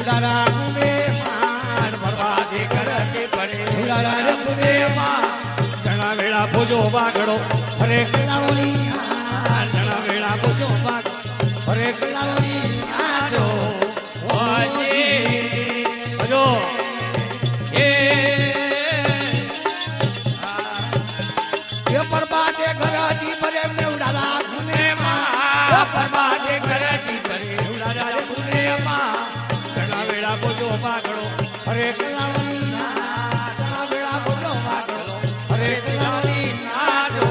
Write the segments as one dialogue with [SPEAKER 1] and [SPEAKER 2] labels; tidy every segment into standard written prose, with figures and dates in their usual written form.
[SPEAKER 1] ઉડારા કુને માન બરબાદી કરતી પડે ઉડારા કુને માન જણા વેળા ભોજો વાગડો હરે કલાવની જણા વેળા ભોજો વાગ હરે કલાવની આજો ઓજી ભજો એ પરબાદે કરતી પડે મે ઉડારા કુને માન પરબાદે કરતી પડે ઉડારા કુને માન જણા વેળા ભોજો વાગડો હરે કલાવની જણા વેળા ભોજો વાગડો હરે કલાવની આજો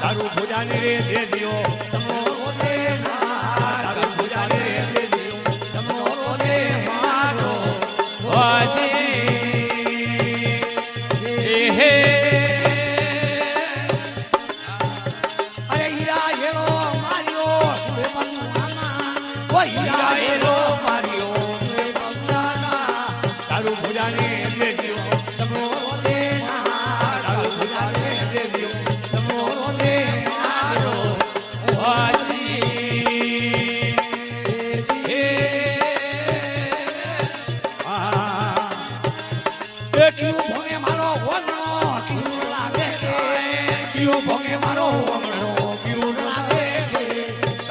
[SPEAKER 1] તારું ભુજાને રે દે દિયો તમો દે તારું ભુજાને રે દે દિયો તમો દે મારો વાજી હે અરે હીરા હેલો માર્યો સુરે પંગાના ઓ હીરા હેલો માર્યો સુરે પંગાના તારું ભુજાને દે દિયો તમો દે તારું ભુજાને દે દિયો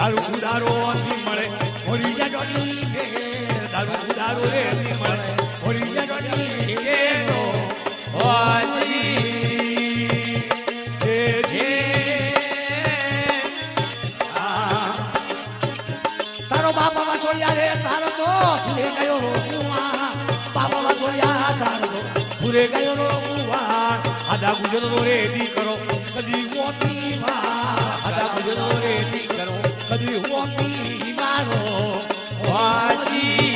[SPEAKER 1] દારૂ ઉદારો મળે હોળી જડોની દારૂ ઉદારો રે મળે હોળી જડોની કેનો હોજી જે તારો બાપા વાસોડિયા રે તારો તો ભૂલે ગયો રોકુવા બાપા વાસોડિયા તારો તો ભૂલે ગયો રોકુવા આદા ગુજરો રે દી કરો કદી મોતી આદા ગુજરો રે દી કરો કદી મોતી મારો વાજી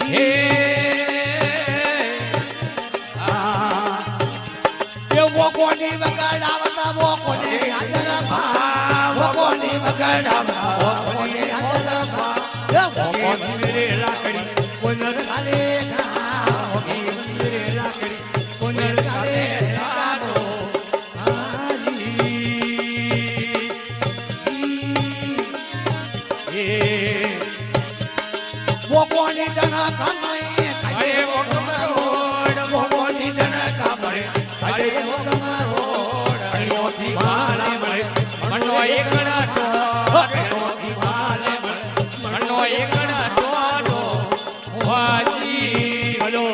[SPEAKER 1] હે એ વોકોની વગાડાવતા વોકોની હાજર ભા વોકોની વગાડાવતા વોકોની હાજર ભા એ વોકોની રે લાકડી કોનર ખાલે ખા વોકોની રે લાકડી કોનર ખાલે ખાડો વોકોની જના કામય કાય વોકમરોડ વોકોની જના કામય કાય વોકમરોડ અણોથી ભાલે મળે મણનો એકડા તો અણોથી ભાલે મળે મણનો એકડા તો વાજી હલો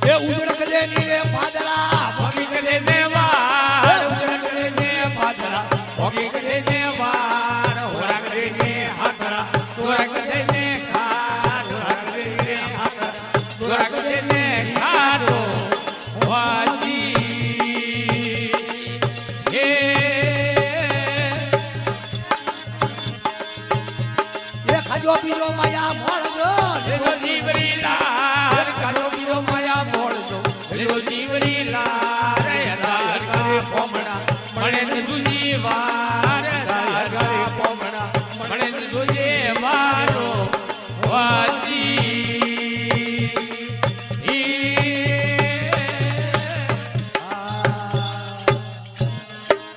[SPEAKER 1] એ ઉજળક દે ની પાદરા ભગી કરે ને વા ઉજળક દે ને પાદરા ભગી કરે ને વાર હોરાક દે ને હાથરા હોરાક દે ને ખાટ હોરાક દે ને હાથરા હોરાક દે ને ખાટો વાજી હે એ ખાજો પીરો માયા ભોળ